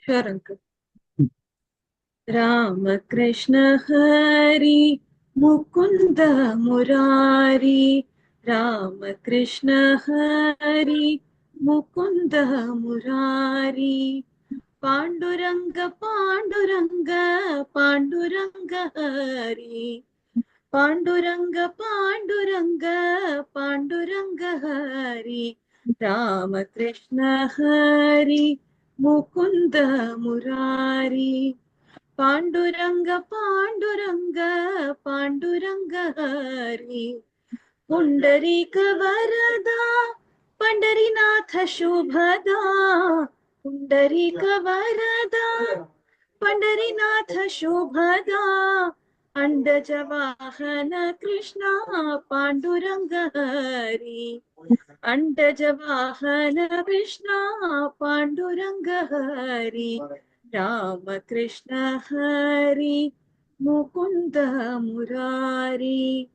Sure, uncle. Rama Krishna Hari Mukunda Murari Rama Krishna Hari Mukunda Murari Panduranga Panduranga Panduranga Hari Panduranga Panduranga Panduranga Hari Rama Krishna Hari Mukunda Murari Panduranga Panduranga Panduranga Hari Pundarika Varada Pandarinatha Shubhada Pundarika Varada Pandarinatha Shubhada Andajavahana Krishna Panduranga Hari Andajavahana Krishna Panduranga Hari Rama Krishna Hari Mukunda Murari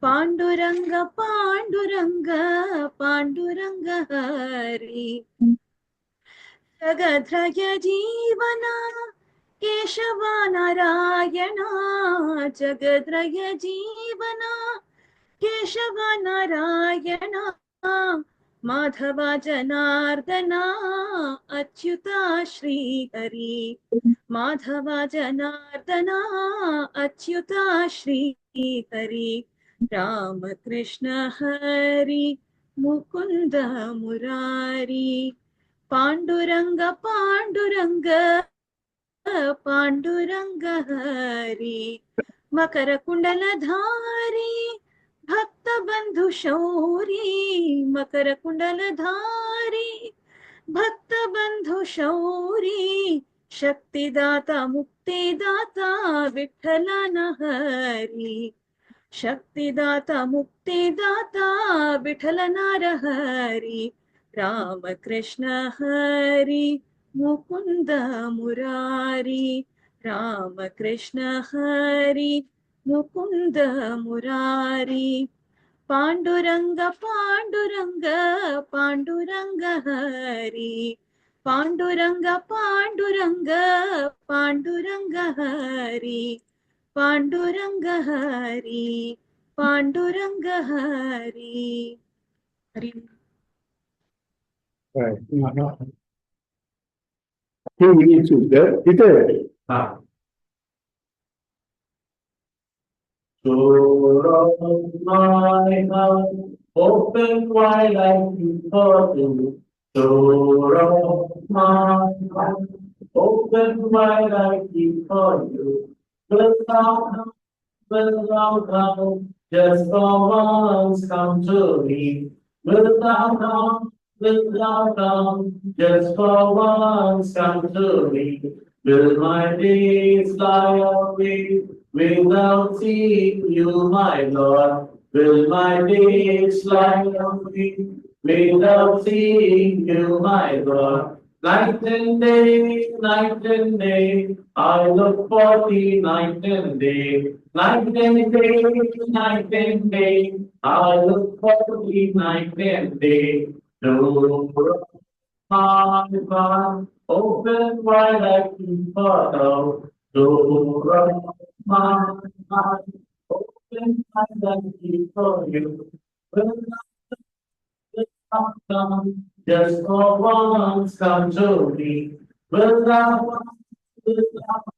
Panduranga Panduranga Panduranga Hari Jagadraya Jeevana Keshava Narayana Jagadraya Jeevana Keshava Narayana Madhava Janardana Achyuta Shri Hari Madhava Janardana Achyuta Shri Hari Rama Krishna Hari Mukunda Murari Panduranga Panduranga Panduranga Hari Makara Kundala Dhari Bhakta Bandhu Shauri Makara Kundala Dhari Bhakta Bandhu Shauri Shakti Data Mukti Data Vithala Hari Shakti Data Mukti Data Vithala Hari Rama Krishna Hari Mukunda Murari Rama Krishna Hari Mukunda Murari Panduranga Panduranga Panduranga Hari Panduranga Panduranga Panduranga Hari Panduranga Hari Panduranga Hari Hari Right. Door of my heart, open wide like before you. Door of my heart, open wide like before you. Will thou come, just for once come to me. Will thou come, just for once come to me. Will my days fly away without seeing you, my Lord? Will my days fly away without seeing you, my Lord? Night and day, I look for thee night and day. Night and day, I look for thee night and day. Door of my heart, open wide like before. Door of my heart, open wide like before you. Will not come, just for once come to me. Will not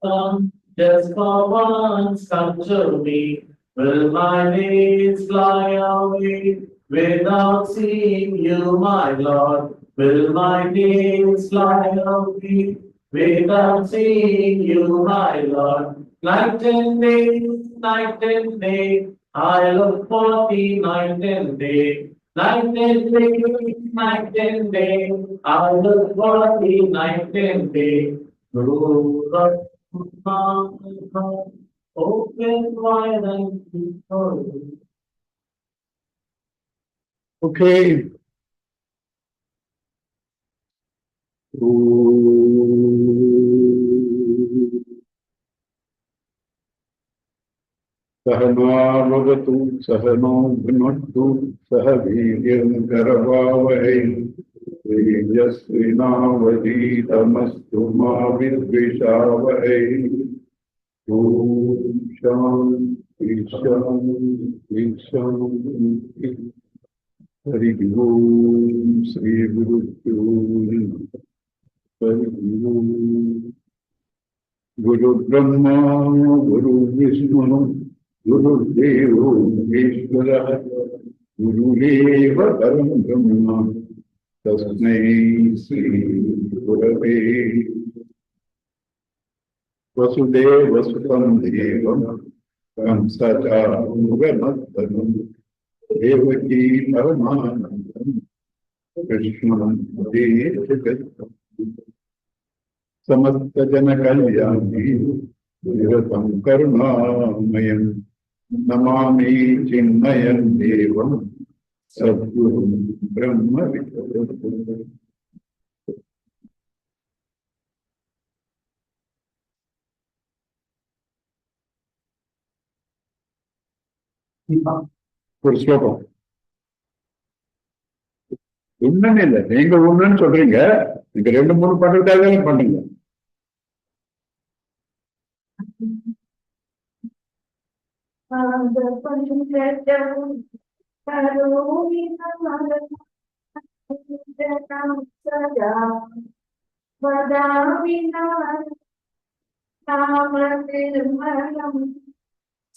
come, just for once come to me. Will my days fly away without seeing you, my Lord? Will my days fly away without seeing you, my Lord? Night and day, I look for thee night and day. Night and day, I look for thee night and day. Door of my heart, Open wide and before. Okay. सहनावतु सहनो भुनक्तु सह वीर्यं करवावहै तेजस्विनावधीतमस्तु मा विद्विषावहै ॐ शान्ति शान्ति शान्ति हरि ओम श्री गुरुभ्यो नमः हरि ओम गुरु ब्रह्मा गुरु विष्णु गुरुदेवो महेश्वरः गुरुरेव परं ब्रह्म तस्मै श्री गुरवे वसुदेवसुतं देवं कंसचानूरमर्दनं देवकी परमानन्दं कृष्णं वन्दे जगद्गुरुं समस्त जन कल्याणी निरतं करुणामयं नमामि चिन्मयं देवं सद्गुरुं ब्रह्म विद्यार्थी। ஒரு ஸ்லோகம் ஒண்ணுன்னு இல்லை, நீங்க ஒண்ணுன்னு சொல்றீங்க, நீங்க 2-3 பண்றதுக்காக பண்ணுங்க.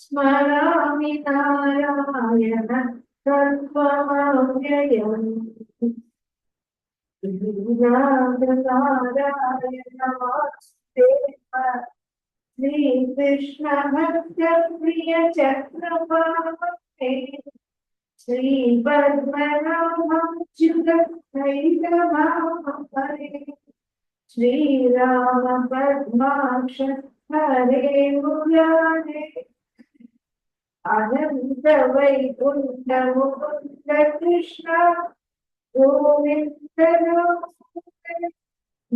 स्मरामि नारायण सर्वमव्ययम् नारायण वासुदेव श्रीकृष्ण भक्त प्रिय चक्रवर्ती श्रीपद्मनाभच्युतैकमापरे श्रीराम पद्माक्ष हरे मुरारे अनंत वैकुंठ मुकुंद कृष्ण गोविंद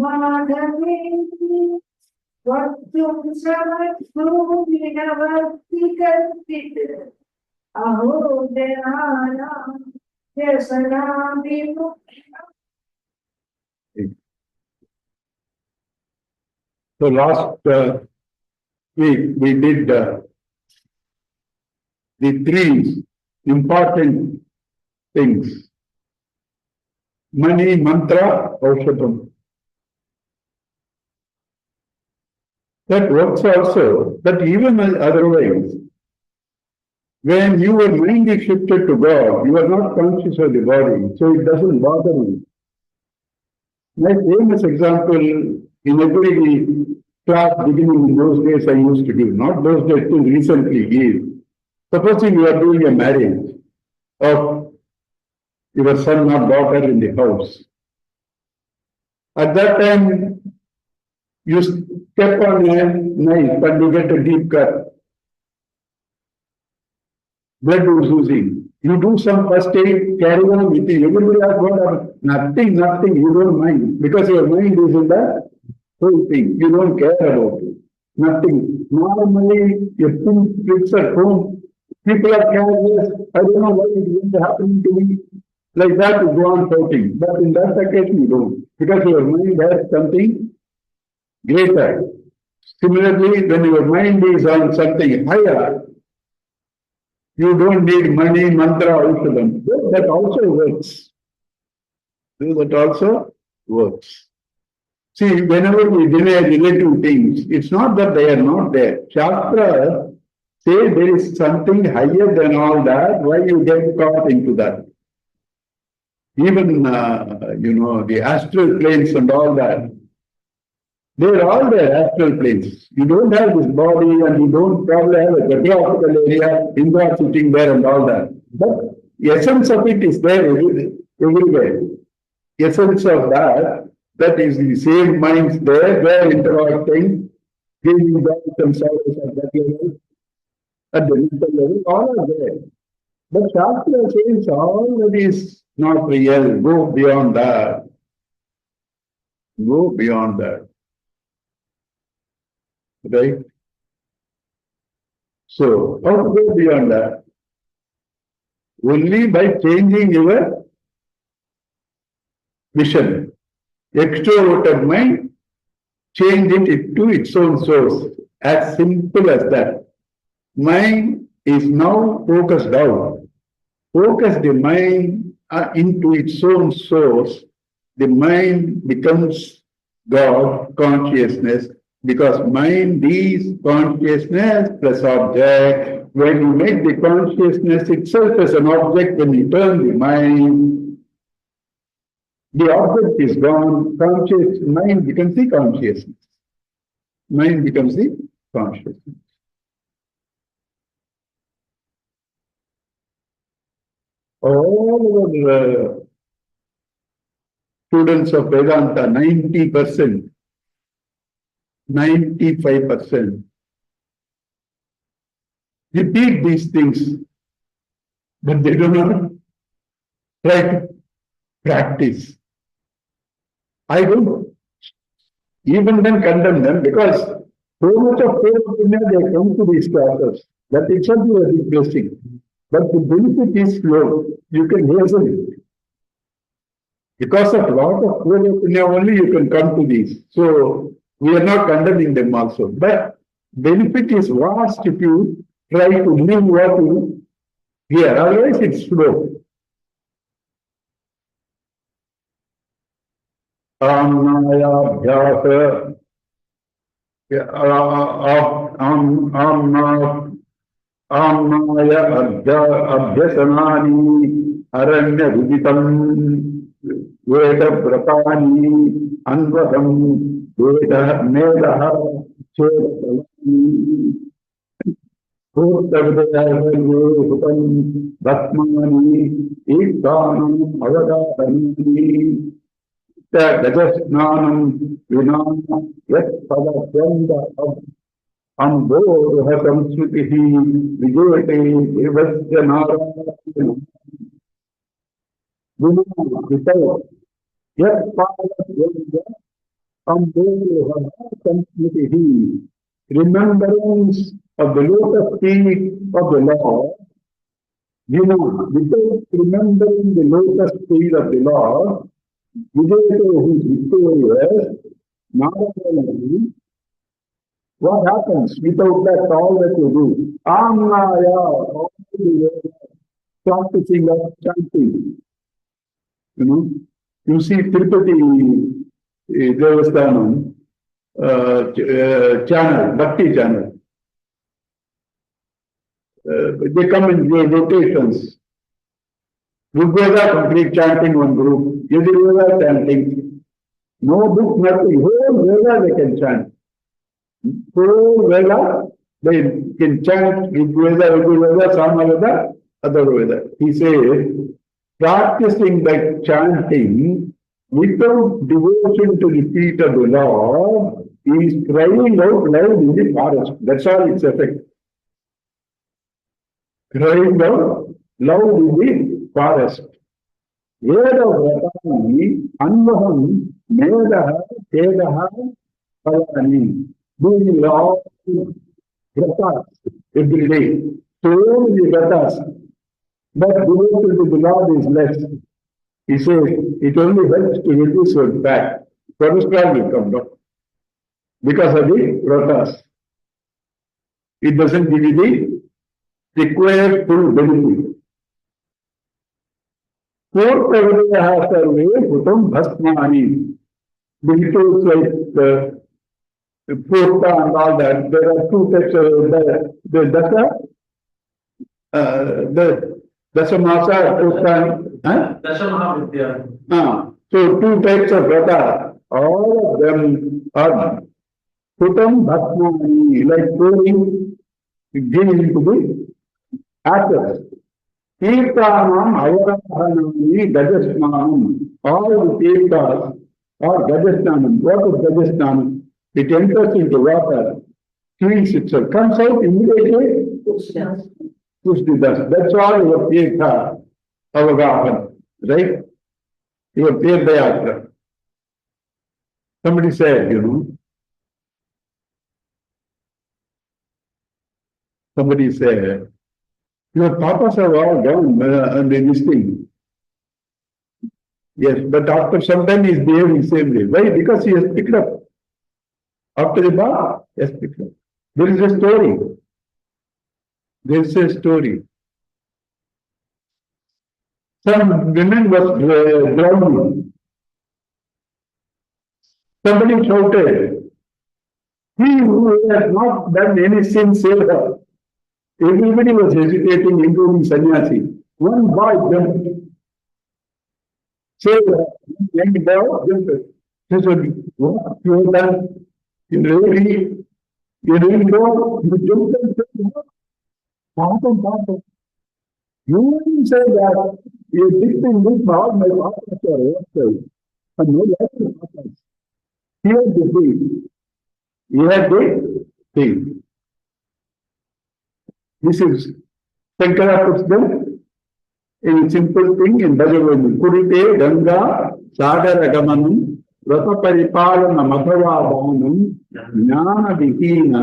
माधवेन्द्र वक्तुं समर्थोऽभिनवति कल्पित अहो जनानां व्यसनाभिमुक्तम्. So last week we did the 3 important things: money, mantra, aushadam. That works also, but even otherwise, when your mind is shifted to God, you are not conscious of the body, so it doesn't bother you. My famous example in every class beginning in those days I used to do, not those days, till recently, is supposing you are doing a marriage of your son or daughter in the house. At that time, you step on a knife and you get a deep cut. Blood is oozing. You do some first aid, carry on with you. Everybody has got nothing, you don't mind. Because your mind is in the whole thing. You don't care about it. Nothing. Normally, your thing flips at home. People are careless. I don't know what is going to happen to me. Like that, you go on shouting. But in that occasion, you don't. Because your mind has something greater. Similarly, when your mind is on something higher, you don't need money, mantra, aushadam. That also works. That also works. See, whenever we deny relative things, it's not that they are not there. Shastra say there is something higher than all that. Why you get caught into that? Even, the astral planes and all that. They're all there, astral planes. You don't have this body and you don't probably have a geographical area, Indra sitting there and all that. But the essence of it is there everywhere. The essence of that is the same minds there, they're interacting, giving back some sorrows at that level. at the mental level, all are there. But Shastra says all that is not real. Go beyond that. Go beyond that. Right? So, how to go beyond that? Only by changing your vision. Extroverted mind, change it to its own source. As simple as that. Mind is now focused out. Focus the mind into its own source. The mind becomes God, consciousness, because mind is consciousness plus object. When you make the consciousness itself as an object, when you turn the mind, the object is gone, conscious mind becomes the consciousness. Mind becomes the consciousness. All our students of Vedanta, 90%, 95%, repeat these things, but they do not try to practice. I don't even then condemn them because so much of faith in them, they come to these classes. That itself is a big blessing. But the benefit is slow. You can hasten it. Because of lot of Punya only you can come to these. So we are not condemning them also. But benefit is vast if you try to live what you hear. Otherwise it's slow. Amnaya Amnaya Abhyasanani Aranya Viditam Veda Brapani Anvadam Veda Medaha Chetalani Purtavadayavutam Bhatmani Ektanam Avadharani Gajasnanam Vinam Yat Padaswanda Amboha Samsritihi Vijayate Devasya Narayana Vinam Yat Padaswanda Amboha Samsritihi. Remembrance of the lotus feet of the Lord. Without remembering the lotus feet of the Lord, Vijayate who is victorious, Narayana, what happens without that all that you do? Amnaya, all the practicing of chanting. You see Tirupati Devasthanam channel, Bhakti channel. They come in rotations. Rigveda complete chanting one group, Yajurveda chanting. No book, nothing. Whole Veda they can chant. Whole Veda they can chant Rigveda, Samaveda, other Veda. He says, practicing that chanting without devotion to the feet of the Lord is crying out loud in the forest. That's all its effect. Crying out loud in the forest. Veda Vratani Anvaham Medaha Tedaha Palani. Doing all vratas every day. So many vratas. But devotion to the Lord is less. He says it only helps to reduce your fat. Cholesterol will come down because of the vratas. It doesn't give you the required full benefit. Fourth Avadaya survey, Bhutam Bhasmani. The rituals like Purta and all that, there are two types of the Dasamasa, Purta, Dashamahavidya. So two types of vrata, all of them are Bhutam Bhasmani, like pouring ghee into the ashes. Tirthanam Avarahanami Gajasnanam. All the tirthas are Gajasnanam. What is Gajasnanam? It enters into water, cleans itself, comes out immediately, Pushti Das. That's all your Tirtha Avagahan, right? Your Tirtha Yatra. Somebody said, somebody said, your papas have all gone and this thing. Yes, but after some time he is behaving same way. Why? Because he has picked up. After the bath, he has picked up. There is a story. There is a story. Some women was drowning. Somebody shouted, he who has not done any sin, save her. Everybody was hesitating, including sannyasi. One boy jumped. Save her. Young boy jumped. He said, what you have done? You didn't go, you jumped and said, Papa. You didn't say that you did this all my papas are overstayed. And no longer papas. He had the thing. He had the thing. This is Shankara puts them in a simple thing in Bhagavad Kurite Ganga Sagara Gamanam Rata Paripalana Madhavadanam Jnana Vihina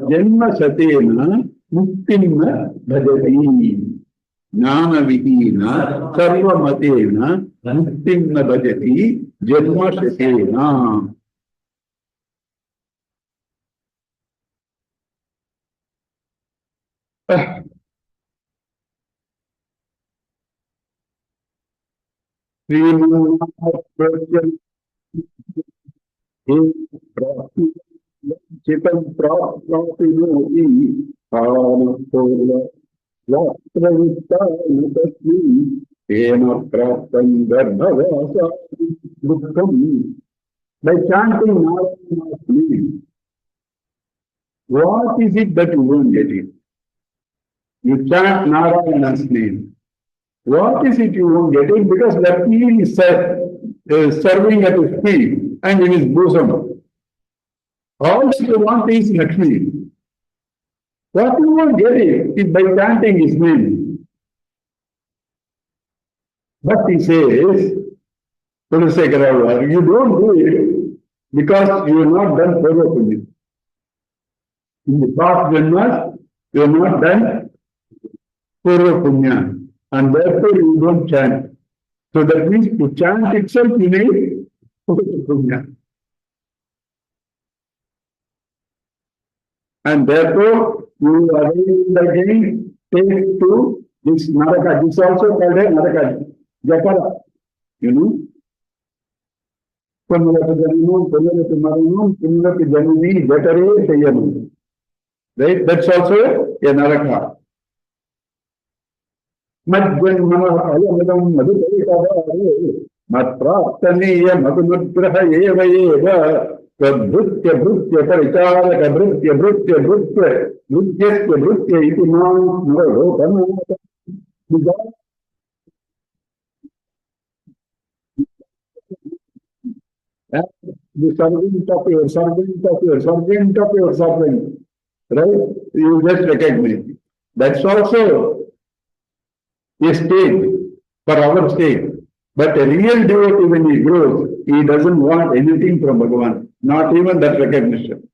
Janma Satena Muktinna Bhajati. Jnana Vihina Sarva Matena Muktinna Bhajati Janma Satena. Chitam Prapinoti Purva Vatravita Nutasmi Ema Prapam Garbhavasa Dukkam. By chanting Narayana's name, what is it that you won't get it? You chant Narayana's name. What is it you won't get it? Because Lakshmi is serving at his feet and in his bosom. All that you want is Lakshmi. What you won't get it is by chanting his name. But he says, you don't do it because you have not done Purva Punya. In the past janmas, you have not done Purva Punya. And therefore you don't chant. So that means to chant itself you need Purva Punya. And therefore you again take to this Naraka. This is also called a Naraka. Japara. Punnurati Jananam, Punnurati Maranam, Punnurati Janani, Jatare Sayanam. Right? That's also a Naraka. Madjanmana Ayamadam Madhukaritabare Matpraptaniya Madhunugraha Eva Eva Bhrutya Bhrutya Paritaraka Bhrutya Bhrutya Bhrutya Bhrutyasya Bhrutya Itimam Navaropanata. The servant of your servant of your servant of your servant. Right? You just recognize. That's also a stage for our state. But a real devotee, when he grows, he doesn't want anything from Bhagavan, not even that recognition.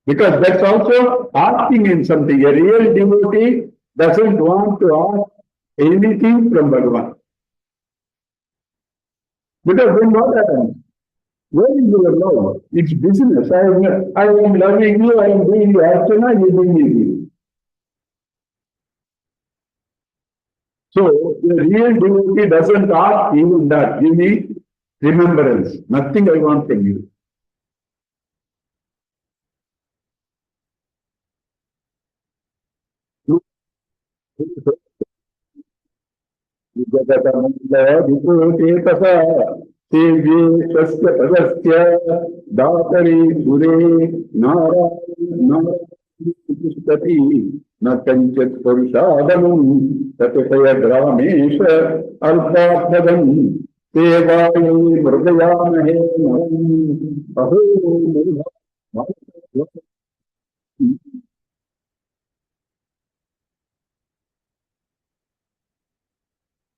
Because that's also asking in something. A real devotee doesn't want to ask anything from Bhagavan. Because then what happens? Where is your love? It's business. I am loving you, I am doing the archana, you bring me. So, the real devotee doesn't ask even that. You need remembrance. Nothing I want from you. न कंचित पुरुषादम ततया ग्रामेश अल्पार्थदम सेवाये मृदयामहे अहो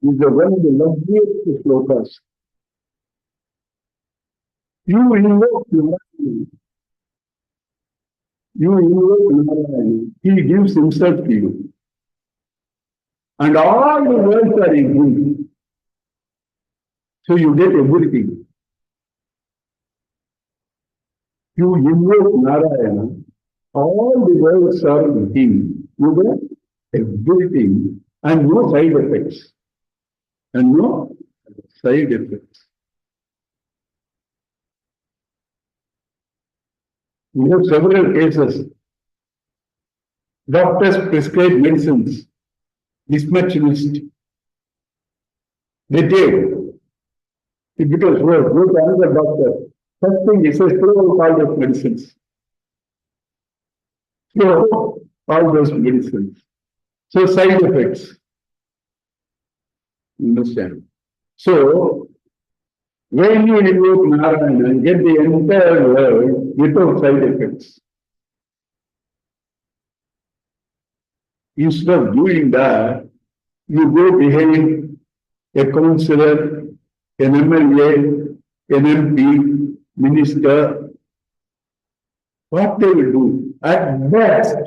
is the one of the loveliest slokas. You invoke Narayana. You invoke Narayana. He gives himself to you. And all the words are in him. So you get everything. You invoke Narayana. All the words are in him. You get everything. And no side effects. And no side effects. We have several cases. Doctors prescribe medicines, this much list. They take. It becomes worse. Go to another doctor. First thing he says, throw all those medicines. Throw all those medicines. So side effects. Understand? So, when you invoke Narayana, you get the entire world without side effects. Instead of doing that, you go behind a councillor, an MLA, an MP, minister. What they will do? At best,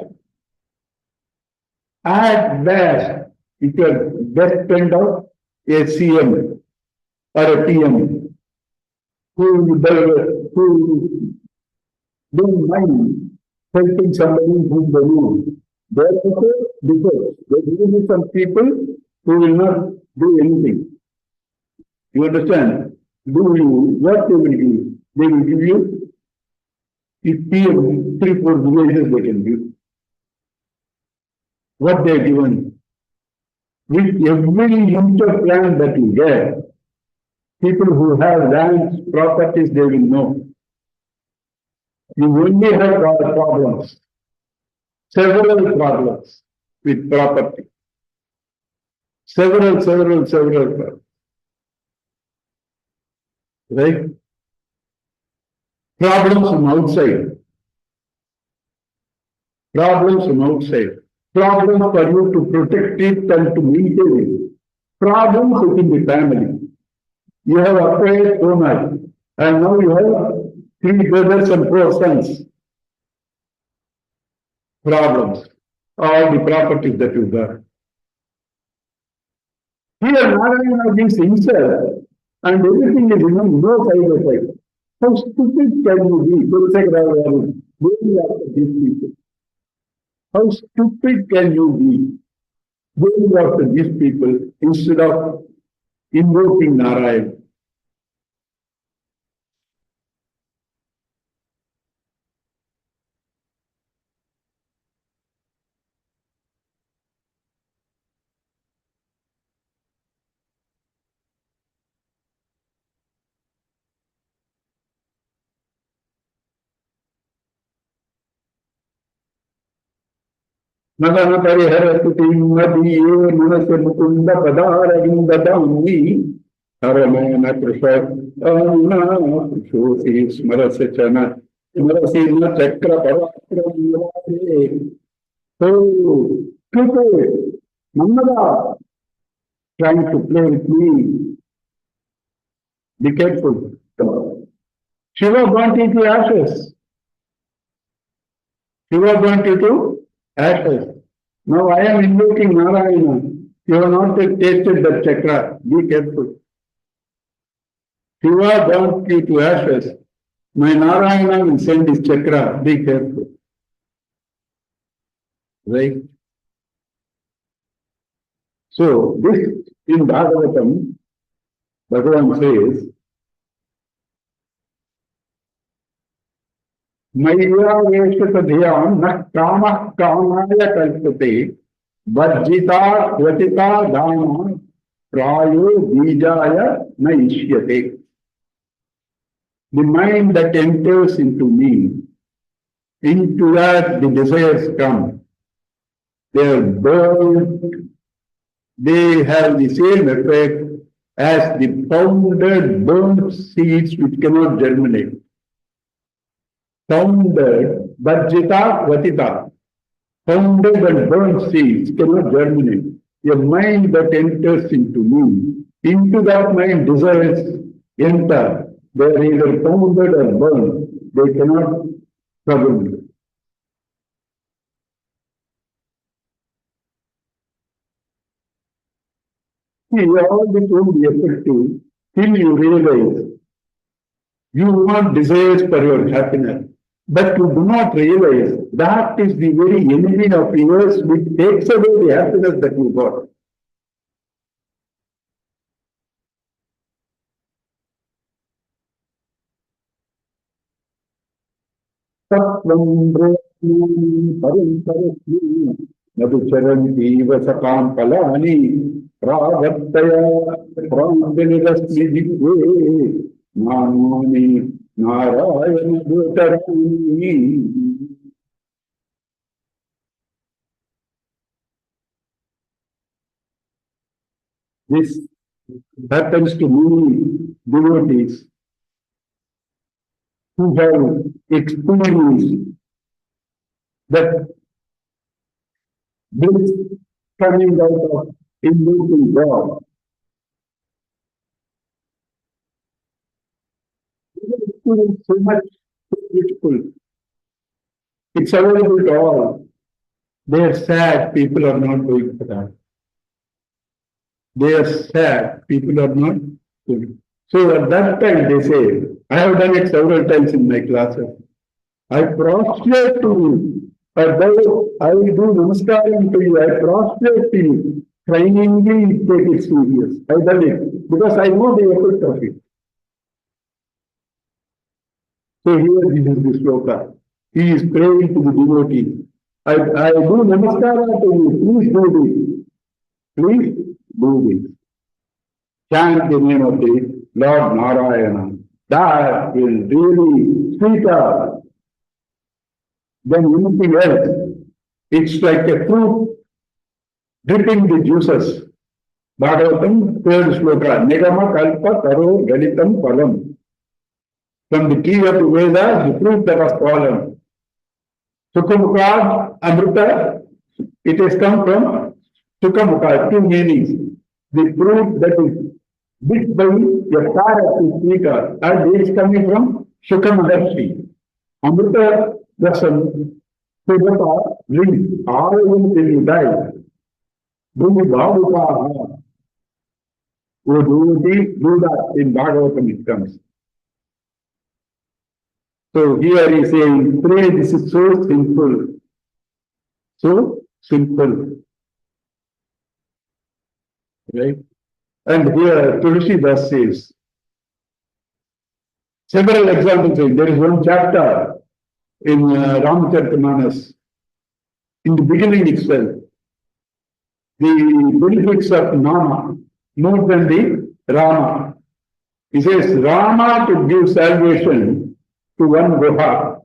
it will best friend of a CM or a PM who don't mind helping somebody whom they know. Therefore, because there will be some people who will not do anything. You understand? What they will give? They will give you, if PM 3-4 villages they can give. What they are given. With every inch of land that you get, people who have lands, properties, they will know. You only have problems. Several problems with property. Several problems. Right? Problems from outside. Problems from outside. Problems for you to protect it and to maintain it. Problems within the family. You have acquired so much, and now you have 3 brothers and 4 sons. Problems. All the properties that you got. Here Narayana gives himself, and everything is no side effect. How stupid can you be? Going after these people. How stupid can you be going after these people instead of invoking Narayana? Madana Pariharaputim Madiye Manasa Mukunda Padaravindadanvi Haramana Krishna Krishosi Smarasachana Smarasina Chakra Parakram. So, people, Namada, trying to play with me. Be careful. Shiva burnt into ashes. Shiva burnt into ashes. Now I am invoking Narayana. You have not tasted that chakra. Be careful. Shiva burnt you to ashes. My Narayana will send his chakra. Be careful. Right? So, this in Bhagavatam, Bhagavan says, Maya Veshakadhyam na kama kamaya kalpate vajjita kvatita dana prayo bijaya na ishyate. The mind that enters into me, into that the desires come. They are burnt. They have the same effect as the pounded burnt seeds which cannot germinate. Pounded, vajjita, vatita. Pounded and burnt seeds cannot germinate. A mind that enters into me, into that mind desires enter. They are either pounded or burned. They cannot trouble me. See, all this won't be effective till you realize you want desires for your happiness, but you do not realize that is the very enemy of yours which takes away the happiness that you got. Sattvam brahmani paramparasmi madhucharantīva sakām palāni pravartaya prandanirasmi jivve nāmani nārāyana dhotarani. This happens to many devotees who have experienced that bliss coming out of invoking God. They experience so much beautiful. It's available to all. They are sad, people are not going for that. They are sad, people are not going. So at that time they say, I have done it several times in my classes. I prostrate to you. I do namaskaram to you. I prostrate to you. Trainingly take it serious. I have done it because I know the effect of it. So here this is the sloka. He is praying to the devotee. I do namaskara to you. Please do this. Please do this. Chant the name of the Lord Narayana. That will really sweeter than anything else. It's like a fruit dripping the juices. Bhagavatam, third sloka. Nigama kalpa taro galitam palam. From the key of the Vedas, the fruit that has fallen. Sukhamukha, Amrita, it has come from Sukhamukha, two meanings. The fruit that is bit by a star of the speaker, and it is coming from Sukha Amrita Rasam, Sudhata, drink, all till you die. Bhumi Bhavukaha. O do that in Bhagavatam it comes. So here he is saying, pray, this is so simple. So simple. Right? And here Tulsi Das says, several examples. There is one chapter in Ramacharita in the beginning itself. The benefits of Nama more than the Rama. He says, Rama to give salvation to one Goha,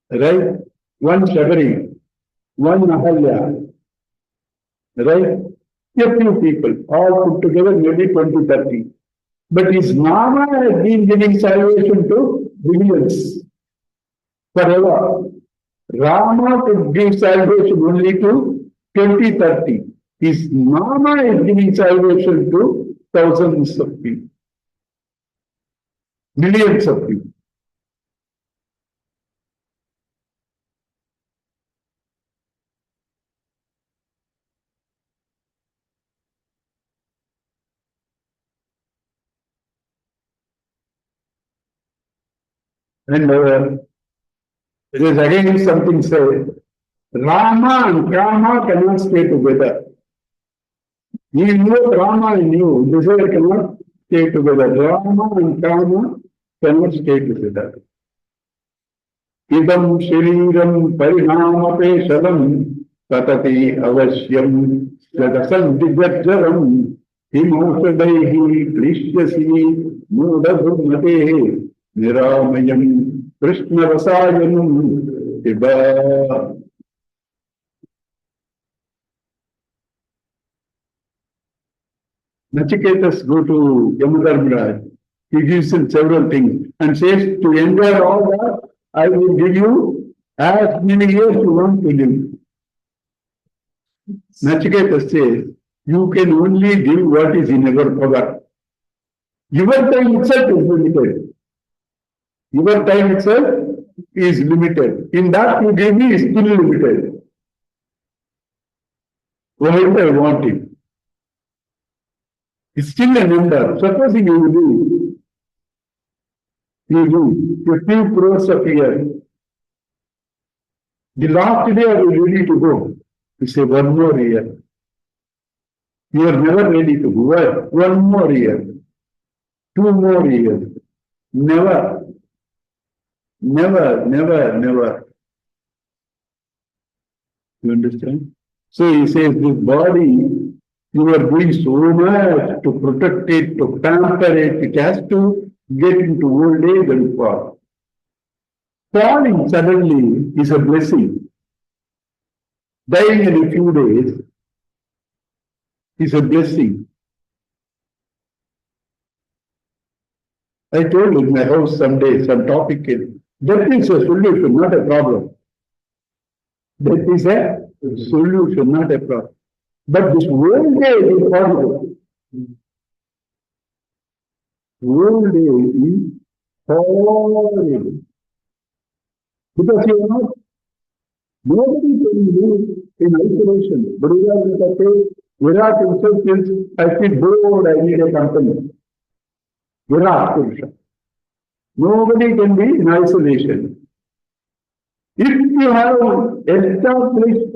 right? One Shabari, one Ahalya, right? A few people, all put together, maybe 20, 30. But his Nama has been giving salvation to billions forever. Rama could give salvation only to 20, 30. His Nama is giving salvation to thousands of people, millions of people. And there is again something said, Rama and Kama cannot stay together. You know Rama and you, desire cannot stay together. Rama and Kama cannot stay together. Idam shariram parinamapeshalam tatati avasyam sadasam dijajaram himausadaihi krishyasi mudabhumate Niramayam Krishna Rasayanam Iba. Nachiketas go to Yamadharmaraj. He gives him several things and says, to enjoy all that, I will give you as many years you want to live. Nachiketa says, you can only give what is in your power. Your time itself is limited. Your time itself is limited. In that you give me is still limited. Whatever I want it. It's still a number. Supposing you do a few crores of years. The last day are you ready to go? You say one more year. You are never ready to go. Why? One more year. 2 more years. Never. Never, never, never. You understand? So he says this body, you are doing so much to protect it, to pamper it. It has to get into old age and fall. Falling suddenly is a blessing. Dying in a few days is a blessing. I told in my house someday, some topic came. That is a solution, not a problem. That is a solution, not a problem. But this old age is horrible. Old age is horrible. Because you are not, nobody can live in isolation. But Virat himself says, I feel bored, I need a company. Virat Purusha. Nobody can be in isolation. If you have established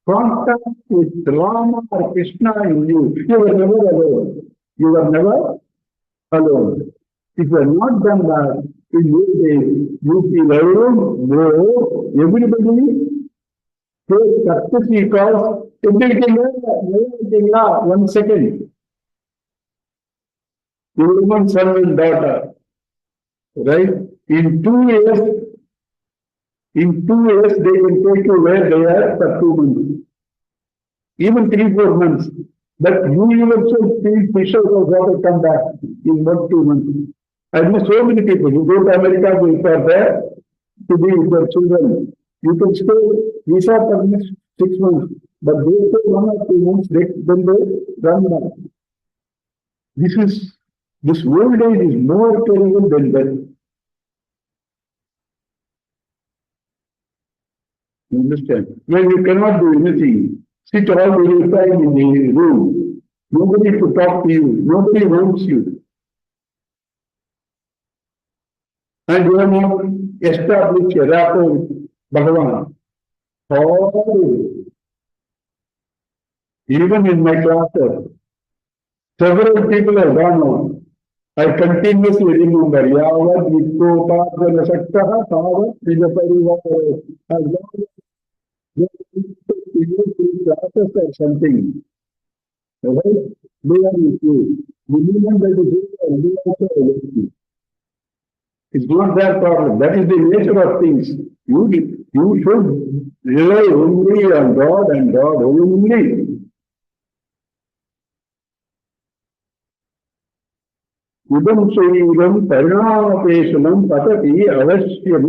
contact with Rama or Krishna in you, you are never alone. You are never alone. If you have not done that, in your days, you feel alone, no, everybody takes courtesy because everything 1 second. Human son and daughter, right? In 2 years, they can take you where they are for 2 months, even 3-4 months. But you yourself feel fish out of water come back in 1-2 months. I know so many people who go to America, they are there to be with their children. You can stay visa for next 6 months, but they stay 1 or 2 months, then they run back. This old age is more terrible than death. You understand? When you cannot do anything, sit all the time in the room, nobody to talk to you, nobody wants you. And you have not established a rapport with Bhagavan. Oh, even in my classes, several people have gone on. I continuously remember Yavat Vitopajana Saktaha Tavat Vijaparivar. As long as you classes or something, right? They are with you. The moment that you do, they also are with you. It's not their problem. That is the nature of things. You should rely only on God and God only. Idam Shairam Parinamapesanam Patati Avashyam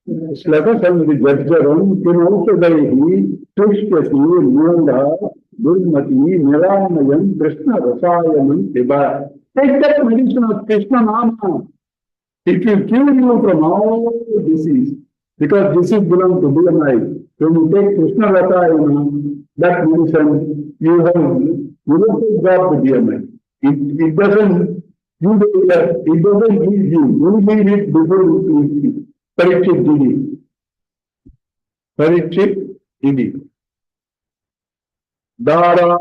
Slakasam Vijajjaram Kinausadaihi Tushkati Mukunda Durmati Niramayam Krishna Rasayam Tiba. Take that medicine of Krishna Nama. It will cure you from all disease. Because disease belongs to BMI. When you take Krishna Rasayam, that medicine, you don't take God to BMI. It doesn't, it doesn't leave you. Only read it before it leaves you. Parikshit Didi. Parikshit Didi. Dara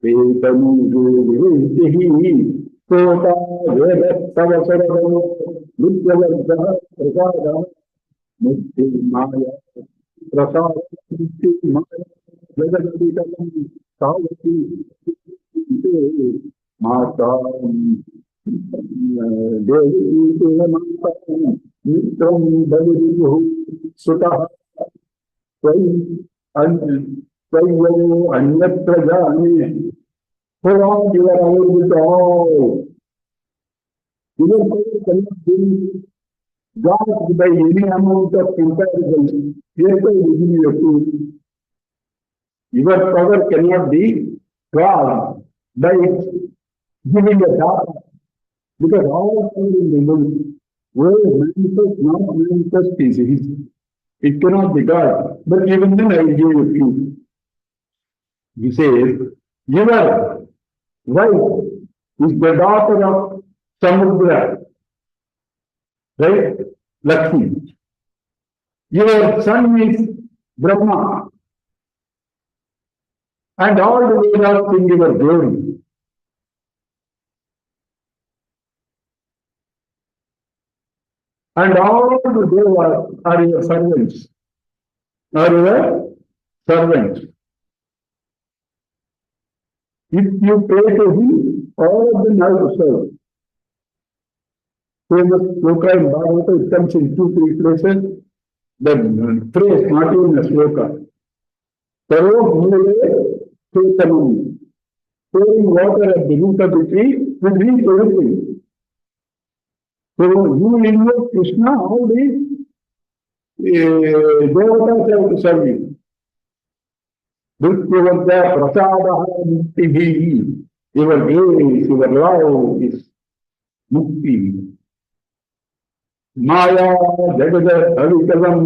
Vedanu Guru Kota Vedat Savasaradamu Vidyavadha Prasada Mukti Maya Prasada Mukti Maya Vedanaditalam Savati Mata Devi Mata Mitram Balihu Sutaha Swai Swayyo Anyaprajani. For all you are available to all. Your prayer cannot bring God by any amount of comparison, yes, I will give you a truth. Your power cannot be God by giving a data, because all things in the world manifest, not manifest is His. It cannot be God. But even then I will give you a few. He says, your wife is the daughter of Samudra, right? Lakshmi. Your son is Brahma. And all the Vedas sing your glory. And all the Devas are your servants. Are your servants. If you pray to Him, all of them have to serve. Famous sloka in Bhagavata, it comes in 2-3 places. The phrase, not even a sloka. Sarva Mule Chetanam. Pouring water at the root of the tree will reach everything. So you invoke Krishna, all these devatas have to serve you. Duthyavadya prasadaha muktihi. Your grace, your love is mukti. Maya jagada avikalam,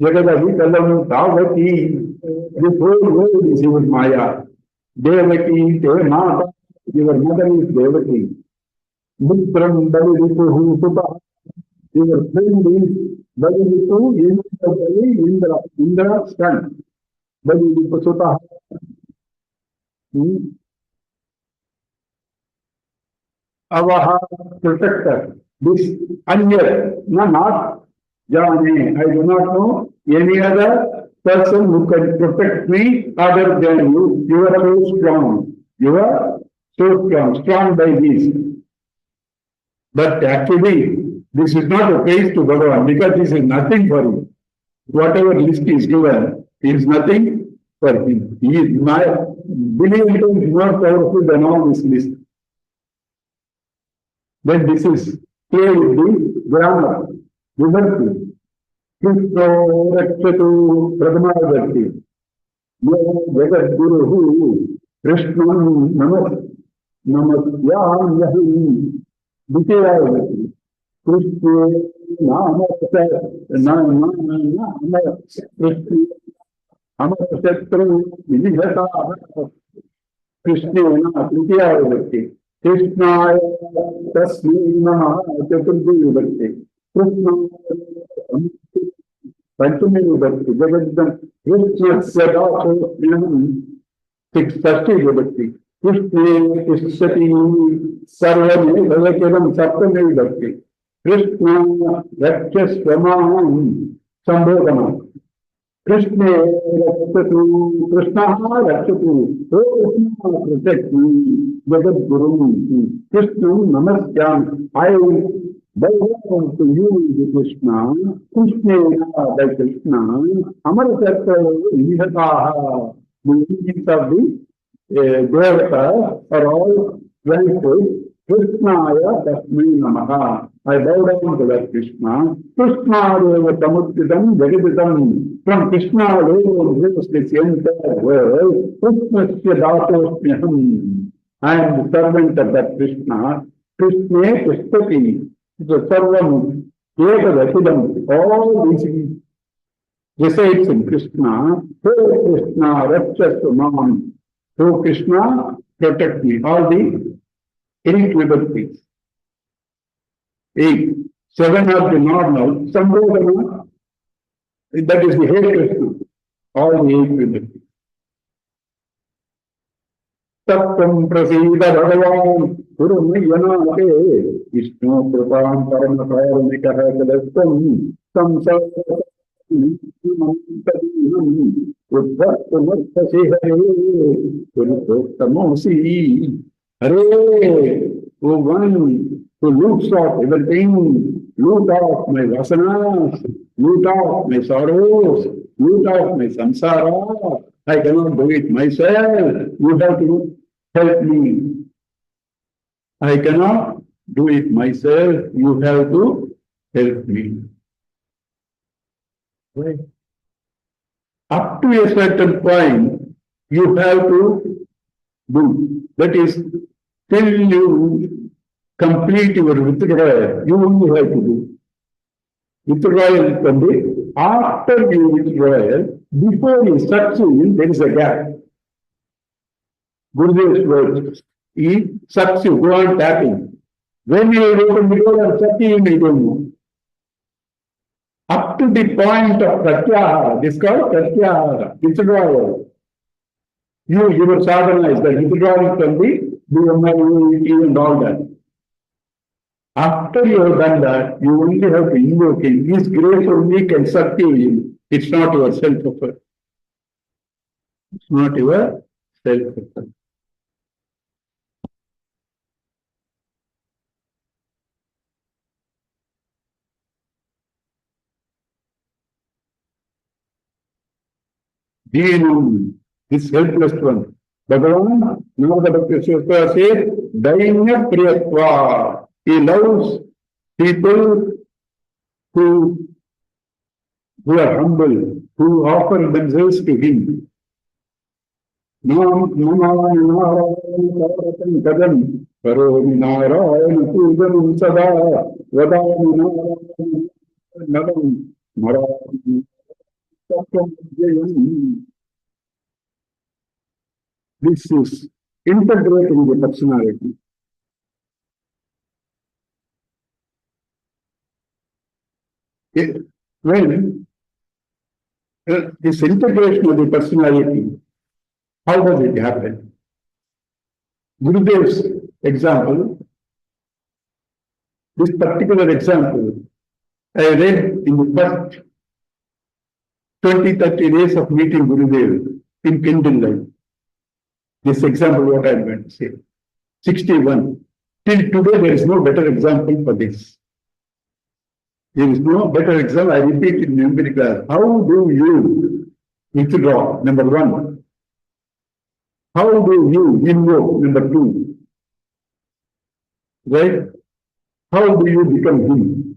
jagada avikalam tavati. This whole world is your Maya. Devaki, Devamata, your mother is Devaki. Mutram Balivitu Suta, your friend is Balivitu, Indra, Indra, son. Balivitu Suta. Avaha, protector. This Anya, not Jane. I do not know any other person who can protect me other than you. You are so strong. You are so strong, strong by this. But actually, this is not a praise to Bhagavan, because this is nothing for him. Whatever list is given is nothing for him. He is my belief is more powerful than all this list. Then this is clear with the grammar, Vibharti. Krishna Rakshatu Pradhamavati. Yo Jagat Guru Krishna Namasyam Yahi. Dikayavati. Krishna Amasatru Vijata Krishna Dikayavati. Krishna Tasmi Namaha Chaturthi Vibharti. Krishna Panchami Vibharti. Jagadam Krishna Sadato Sneham 630 Vibharti. Krishna Krishati Sarvame Bhavakevam Saptame Vibharti. Krishna Rakshasvamam Sambhodhanam. Krishna Rakshatu, Krishna Rakshatu, oh Krishna protect me, Jagat Guru, Krishna Namasyam, I bow down to you, Krishna, Krishna by Krishna, Amarasatha Vihataha, the meanings of the Devata are all very good. Krishnaya Tasmai Namaha. I bow down to that Krishna. Krishna Deva Samudritam Jagaditam. From Krishna alone lives this entire world. Krishna Datosmyaham. I am the servant of that Krishna. Krishna Krishtati. The Sarvam Ekadasidam. All these resides in Krishna. Oh Krishna, Rakshasvamam. Oh Krishna, protect me. All the 8 liberties. 8. 7 are the normal. Sambhodhana, that is the Hey Krishna. All the 8 liberties. Tattam prasida bhagavan kurumayanate Vishnu kripam paramakaramikaha kadastam samsara uddhattamarthasi hare purushottamasi. Hare, O one who looks off everything, loot off my vasanas, loot off my sorrows, loot off my samsara. I cannot do it myself. You have to help me. I cannot do it myself. You have to help me. Right. Up to a certain point, you have to do. That is, till you complete your withdrawal, you only have to do. Withdrawal can be after you withdrawal, before you succeed, there is a gap. Gurudev's words, he sucks you, go on tapping. When you open the door and suck you don't know. Up to the point of pratyahara, this is called pratyahara, withdrawal. Your sadhana is that withdrawal from the BMI and all that. After you have done that, you only have to invoke him. His grace only can sustain him. It's not your self-effort. It's not your self-effort. Deenam, this helpless one. Bhagavan, now the Bhakti Sutta says, Dainya Priyatva. He loves people who are humble, who offer themselves to him. Nam Narayana Kadam, Karomi Narayana Pujam Sada, Vadami Narayana Nadam, Marayana. This is integrating the personality. When this integration of the personality, how does it happen? Gurudev's example, this particular example, I read in the first 20-30 days of meeting Gurudev in Kindle Life. This example, what I am going to say. 61. Till today, there is no better example for this. There is no better example. I repeat in every class. How do you withdraw? Number one. How do you invoke? Number two. Right? How do you become him?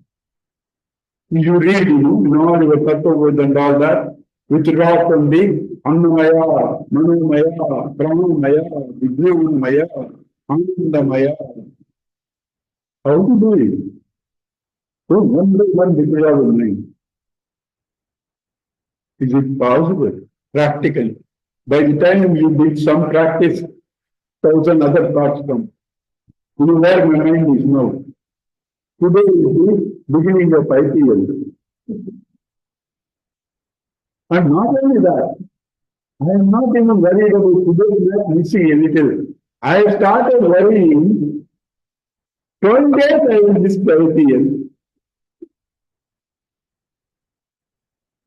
You read, in all your tattva and all that, withdraw from the Annamaya, Manomaya, Pranamaya, Vijnanamaya, Anandamaya. How to do it? So one by one withdraw of mind. Is it possible? Practical. By the time you did some practice, 1,000 other thoughts come. You know where my mind is now. Today is the beginning of IPL. And not only that, I am not even worried about today not missing a little. I started worrying 12 days I will miss the IPL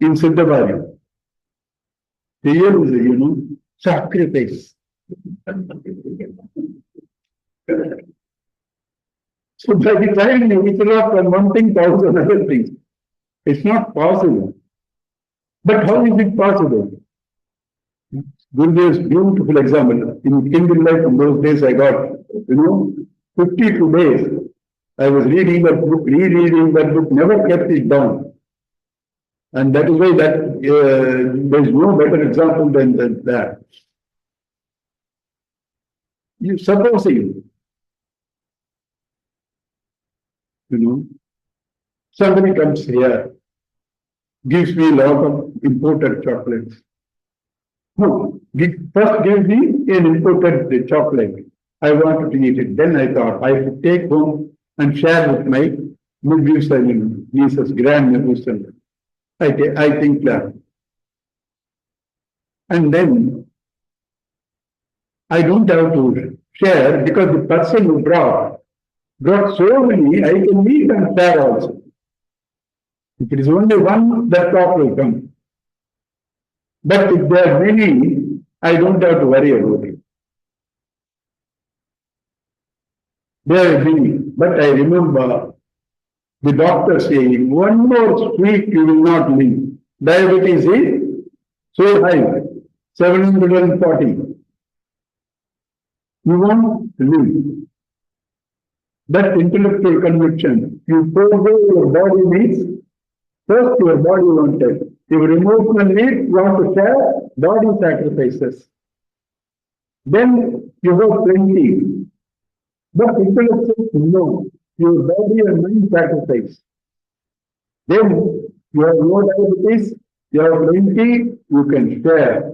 in Siddhabari. Here is, sacrifice. So by the time you withdraw from one thing, 1,000 other things. It's not possible. But how is it possible? Gurudev's beautiful example. In Kindle Life, in those days I got, 52 days. I was reading that book, rereading that book, never kept it down. And that is why that there is no better example than that. You supposing, somebody comes here, gives me a lot of imported chocolates. No, first give me an imported chocolate. I wanted to eat it. Then I thought I should take home and share with my nephews and nieces, grandnephews. I think that. And then I don't have to share because the person who brought so many, I can eat and share also. If it is only one, that thought will come. But if there are many, I don't have to worry about it. There are many. But I remember the doctor saying, one more sweet you will not live. Diabetes is so high, 740. You won't live. That intellectual conviction. You forego your body needs, first your body wanted. Your emotional needs want to share, body sacrifices. Then you have plenty. But intellectual, no. Your body and mind sacrifice. Then you have no diabetes, you have plenty, you can share.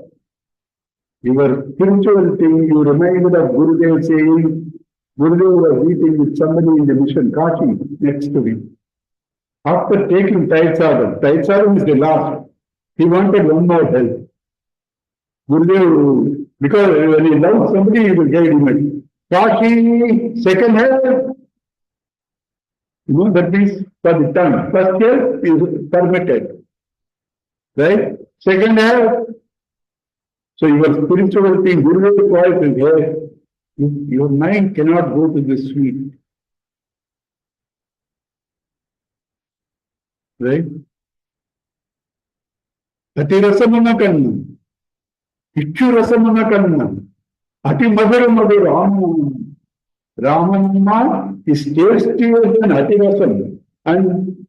Your spiritual thing, you reminded of Gurudev saying, Gurudev was eating with somebody in the mission, Kashi, next to him. After taking Taitsadam is the last. He wanted one more help. Gurudev, because when he loves somebody, he will guide him. Kashi, second help. That means for the tongue. First help is permitted. Right? Second help. So your spiritual thing, Gurudev voice is here. Your mind cannot go to the sweet. Right? Ati rasamana kanna. Ichu rasamana kanna. Ati madhura madhura. Ramamma is tastier than Ati rasam and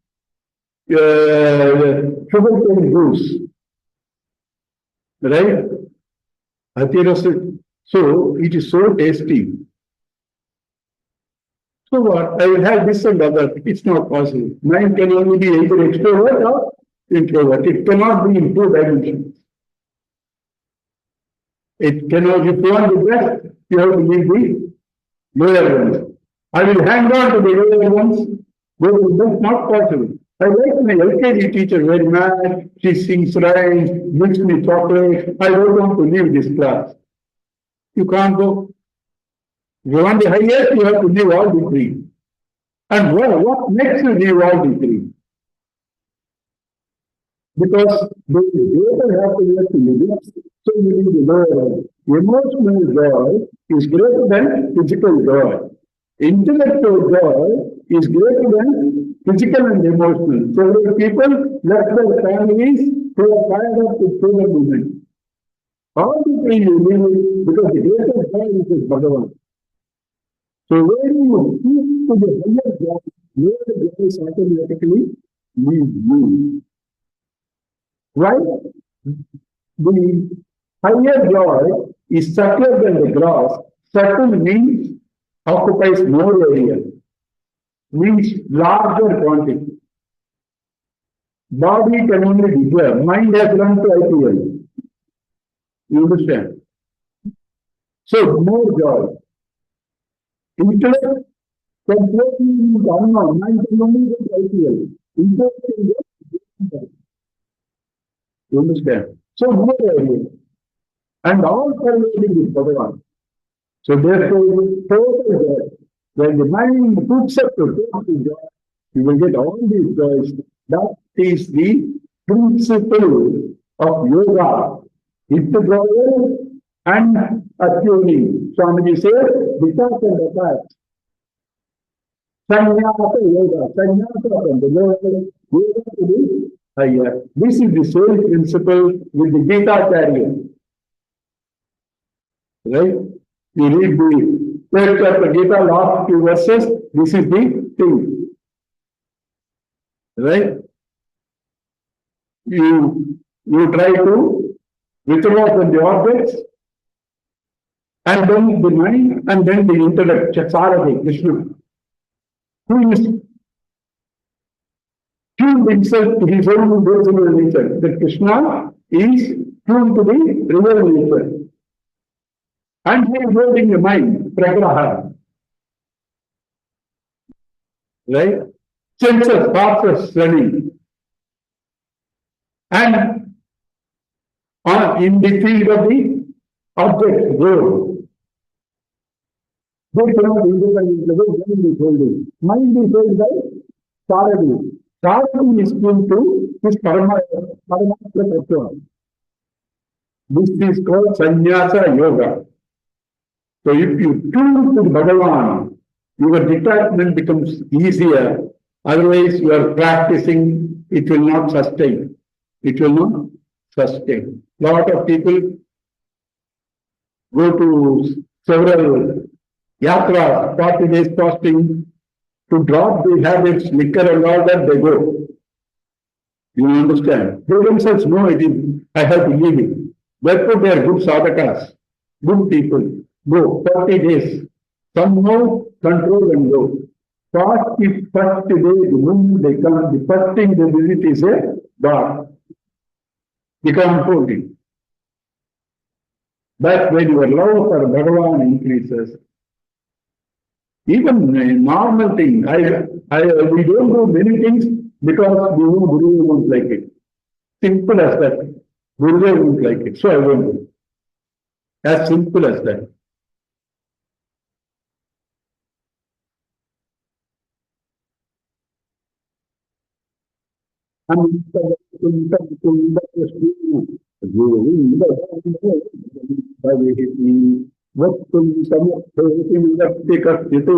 sugar cane juice. Right? Ati rasam. So it is so tasty. So what? I will have this and other. It's not possible. Mind can only be either extrovert or introvert. It cannot be in two dimensions. It cannot, if you want the best, you have to leave the lower ones. I will hang on to the lower ones. That's not possible. I like my LKG teacher very much. She sings rhymes, gives me chocolate. I don't want to leave this class. You can't go. If you want the highest, you have to leave all the three. And what next to leave all the three? Because the greater happiness in the lips, so you need the lower. Emotional joy is greater than physical joy. Intellectual joy is greater than physical and emotional. Several people left their families who are tired of the human movement. All the three you leave because the greatest joy is Bhagavan. So when you keep to the higher joy, lower joy automatically leaves you. Right? The higher joy is subtler than the grass. Subtle means occupies more area, means larger quantity. Body can only deserve. Mind has run to IPL. You understand? So more joy. Intellect can flow into unknown. Mind can only get IPL. Intellect can get. You understand? So more area. And all pervading is Bhagavan. So therefore, total joy. When the mind puts up to total joy, you will get all these joys. That is the principle of yoga. Withdrawal and attuning. Swamiji says, detach and attach. Sannyasa yoga. Sannyasa from the lower, yoga to the higher. This is the same principle with the Gita chariot. Right? You read the third chapter Gita, last few verses, this is the thing. Right? You try to withdraw from the objects, and then the mind, and then the intellect, Chaksarati, Krishna, who is tuned himself to his own personal nature. That Krishna is tuned to the real nature. And he is holding the mind, pragraha. Right? Senses, thoughts running. And in the field of the object, world, they cannot independently go, mind is holding. Mind is held by Saradi. Saradi is tuned to his Paramatma Tattva. This is called Sannyasa Yoga. So if you tune to Bhagavan, your detachment becomes easier. Otherwise, you are practicing, it will not sustain. It will not sustain. Lot of people go to several yatras, 40 days fasting, to drop the habits, liquor and all that, they go. You understand? They themselves know it is, I have to leave it. Therefore, they are good sadhakas, good people. Go 40 days. Somehow control and go. 41st day, the moment they come, the first thing they visit is a bar. Become holy. That's when your love for Bhagavan increases. Even a normal thing, we don't do many things because we know Guru won't like it. Simple as that. Guru won't like it, so I won't do. As simple as that. वक्तुं समर्थोऽपि विरक्ति कश्चित्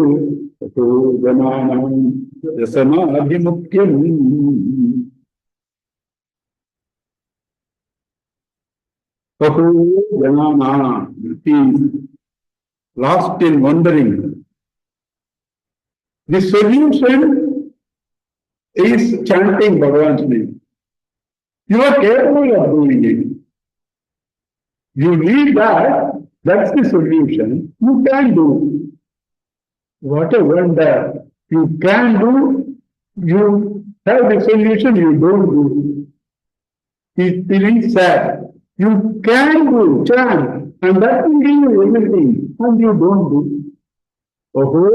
ततो जनानां व्यसनाभिमुख्यम् ततो जनानां is lost in wondering. The solution is chanting Bhagavan's name. You are capable of doing it. You need that. That's the solution. You can do. What a wonder. You can do. You have the solution, you don't do. He's feeling sad. You can do, chant, and that will give you everything, and you don't do. Oho,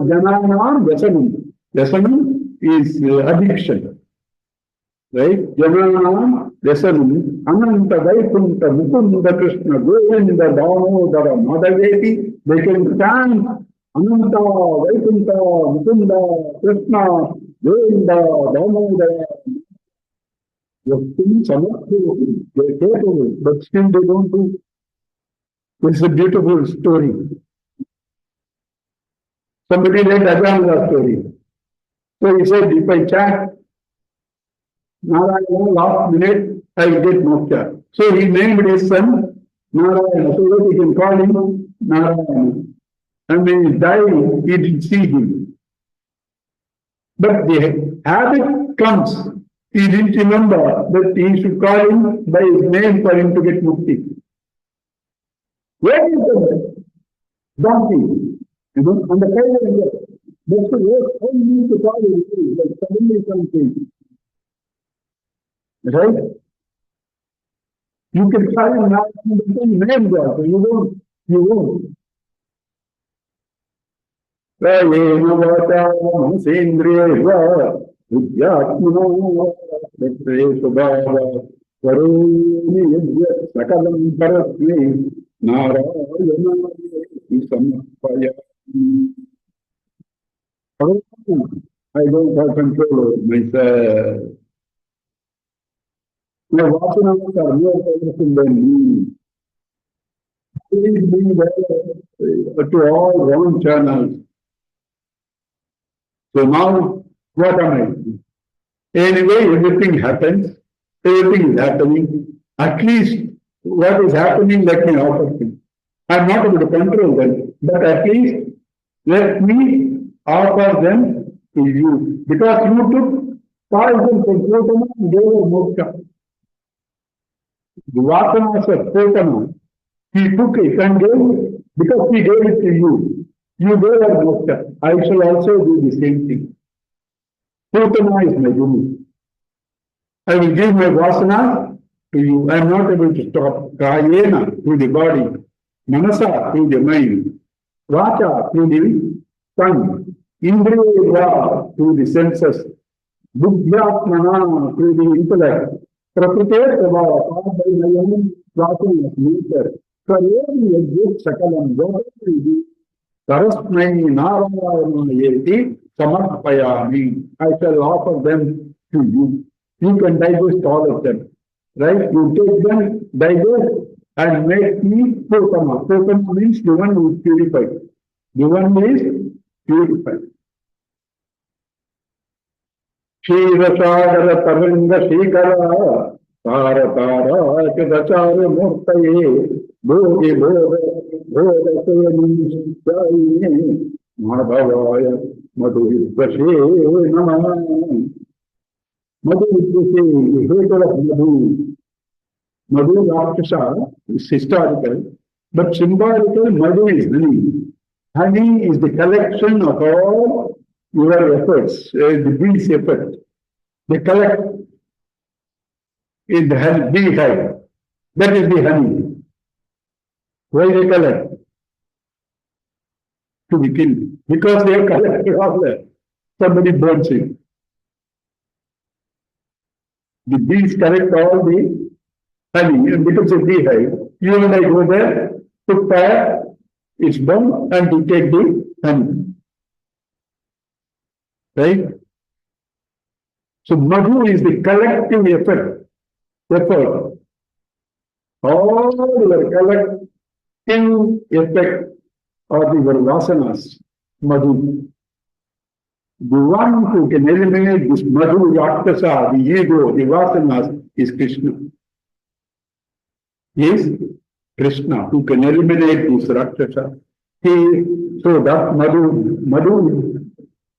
Jananam Vyasanam. Vyasanam is addiction. Right? Jananam Vyasanam. Ananta Vaikunta Mukunda Krishna Govinda Damodara Madhaveti. They can chant Ananta Vaikunta Mukunda Krishna Govinda Damodara. They're capable, but still they don't do. It's a beautiful story. Somebody read Ajahn story. So he said, if I chant Narayana last minute, I will get moksha. So he named his son Narayana, so that he can call him Narayana. And when he died, he didn't see him. But the habit comes. He didn't remember that he should call him by his name for him to get mukti. Where is the donkey? You know, on the side of the that's the worst. How you need to call him? Like suddenly something. Right? You can call him now in the same name there, so you won't. Prayena vata manasendriya Vidyatmano Svabhava Karoni Yajya Sakalam Parasmi Narayana Sampaya. I don't have control over myself. My vasanas are more powerful than me. Please bring that to all wrong channels. So now, what am I doing? Anyway, everything happens. Everything is happening. At least what is happening, let me offer it. I'm not able to control them, but at least let me offer them to you. Because you took poison from Putana and gave her moksha. The vasanas of Putana, he took it and gave it because he gave it to you. You gave her moksha. I shall also do the same thing. Putana is my guru. I will give my vasana to you. I am not able to stop. Kayena through the body, manasa through the mind, vacha through the tongue, indriya through the senses, buddhyatmana through the intellect, prakriti prabhava by my own process of nature. Kareli yajit sakalam vahati sarasmai narayana yeti samarpayami. I shall offer them to you. You can digest all of them. Right? You take them, digest, and make me Putana. Putana means the one who is purified. The one who is purified. Shirasagara Taranga Shikara Tara Tara Chadachara Murtaye Bhogi Bhoga Bhoga Soni Madhavaya Madhu Vashe Nama. Madhu is the hater of Madhu. Madhu Rakshasa is historical, but symbolical Madhu is honey. Honey is the collection of all your efforts, the bee's effort. They collect in the bee hive. That is the honey. Why they collect? To be killed. Because they have collected all that. Somebody burns it. The bees collect all the honey and becomes a beehive. You and I go there, put fire, it's burned, and you take the honey. Right? So Madhu is the collective effort. All your collective effect or your vasanas, Madhu. The one who can eliminate this Madhu Rakshasa, the ego, the vasanas, is Krishna. Is Krishna who can eliminate this Rakshasa. So that Madhu,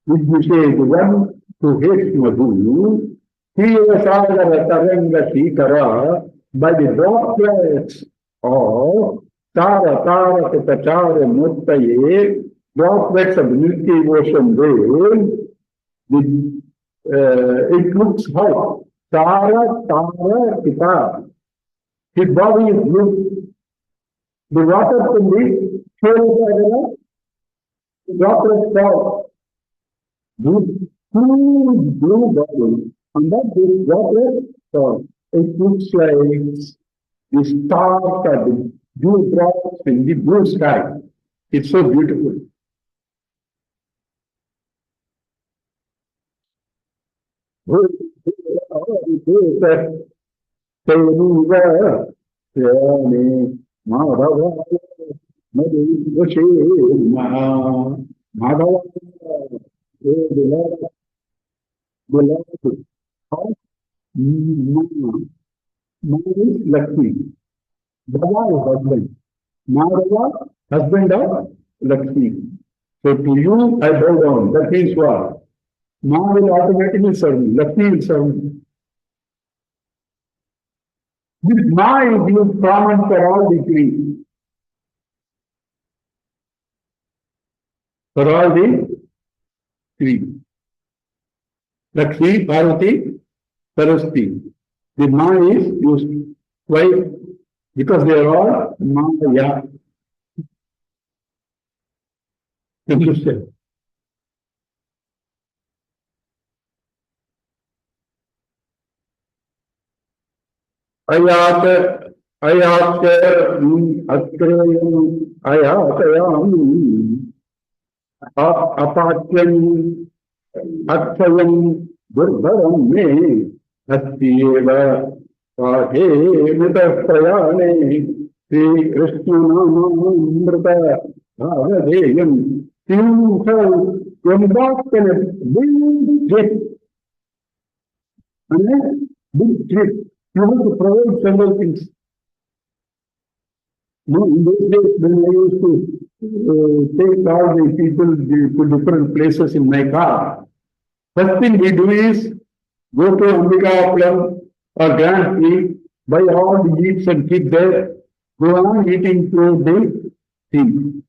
which we say, the one who hates Madhu, he is Sagara Taranga Shikara by the droplets of Tara Katachara Murtaye, droplets of the Milky Ocean wave, it looks how Tara Kita. His body is blue. The water can be purified, droplets fall. Blue bottle, and that is droplet, it looks like the stars or the blue drops in the blue sky. It's so beautiful. Ma is Lakshmi. Baba is husband. Madhava, husband of Lakshmi. So to you, I bow down. That means what? Ma will automatically serve me. Lakshmi will serve me. This Ma is used common for all the three. For all the three. Lakshmi, Parvati, Saraswati. The Ma is used. Why? Because they are all Maya. Understand? Ayat ayatayam apatyam akshayam durbaram me Astyeva Pahe Mita Prayane Sri Krishna Namamrita Bhavadeyam. You have embarked on a big trip. Big trip. You have to provide several things. No, in those days when I used to take all the people to different places in my car, first thing we do is go to Ambika Plum or Grand Prix, buy all the jeeps and keep there, go on eating through the thing.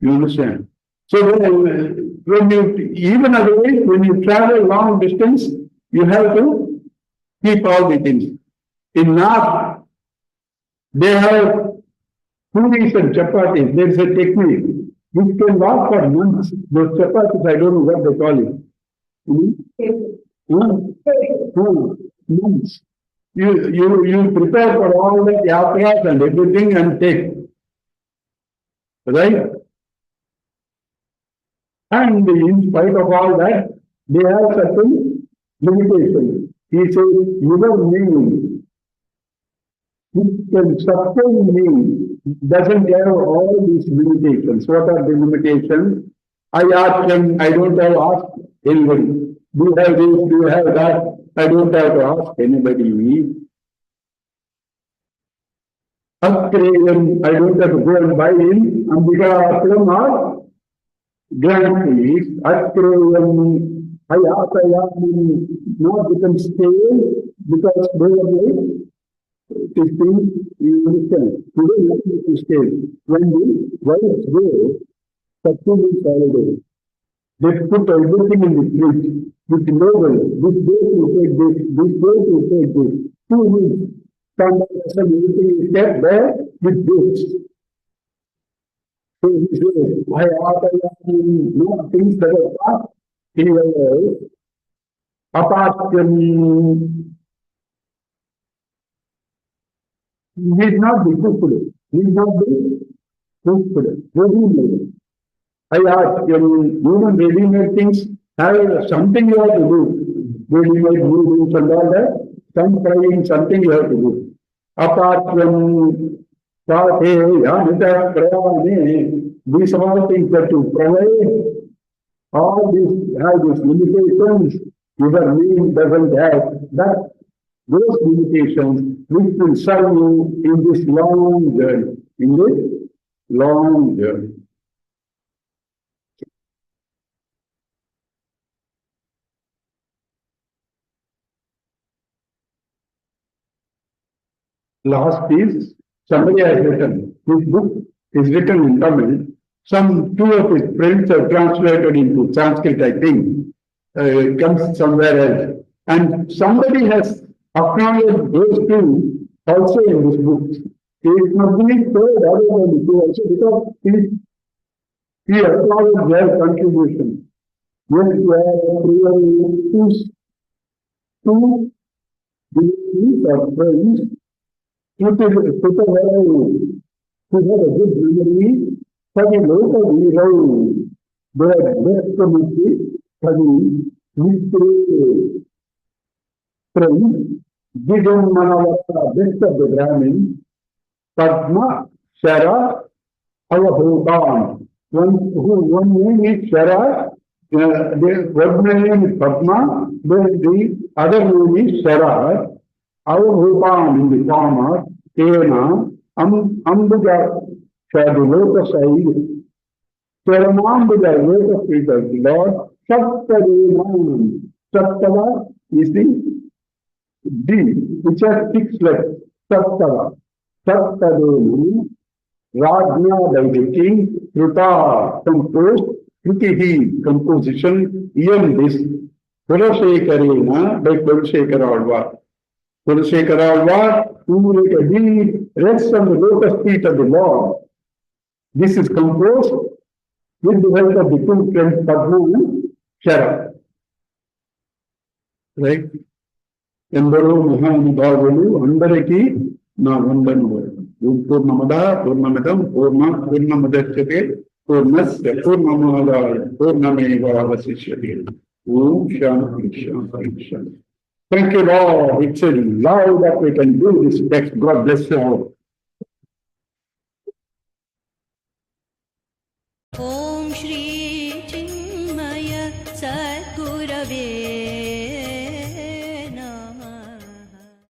You understand? So when you, even otherwise, when you travel long distance, you have to keep all the things. In North, they have puris and chapatis. There is a technique which can last for months. Those chapatis, I don't know what they call it. Months. You prepare for all the yatras and everything and take. Right? And in spite of all that, they have certain limitations. He says, your name, it can sustain me, doesn't have all these limitations. What are the limitations? I ask him, I don't have to ask anybody. Do you have this? Do you have that? I don't have to ask anybody. I don't have to go and buy in Ambika Aplam or grantees, Atrayam, Hayatayam, not become stale because they are like this thing you understand. Today nothing is stale. When the wives go, success is holiday. They put everything in the fridge with label. This day to take this day to take this. 2 weeks. Standard everything is kept there with this. So he says, I not things that are past in your life, apart from he is not the truthful. He is not the truthful. Ready-made. I ask even ready-made things have something you have to do. Ready-made noodles and all that, some frying, something you have to do. Apart from these are all things that you provide. All these have these limitations. Your name doesn't have that. Those limitations which will serve you in this long journey. In this long journey. Last is somebody has written. His book is written in Tamil. Some 2 of his friends have translated into Sanskrit, I think. It comes somewhere else. And somebody has acknowledged those 2 also in this book. It must be told other than the 2 also because he acknowledged their contribution. Yes, two devotees or friends put together to have a good memory for the local hero. Their best committee for the mystery friends, Gigan Manavata, best of the Brahmins, Padma, Shara, Avabhutan. One name is Shara, one name is Padma, then the other name is Shara. Avabhutan in the form of Tena, Ambuja, for the lotus side, Charanambuja, lotus feet of the Lord, Saptadevan. Saptava is the D, which has 6 letters. Saptava. Saptadevan. Rajna by the king, Kruta composed, Kritihi composition, Yam this, Purashekarena by Purashekara Alvar. Purashekara Alvar, who like a deep rests on the lotus feet of the Lord. This is composed with the help of the 2 friends Padma and Shara. Right? ఎందరో మహానుభావులు అందరికీ నా వందనములు. పూర్ణమద పూర్ణమిదం పూర్ణముదచ్యతే పూర్ణస్య పూర్ణమాదాయ పూర్ణమేవావశిష్యతే. ఓం శాంతి శాంతి శాంతి. Thank you, Lord. It's allowed that we can do this text. God bless you all.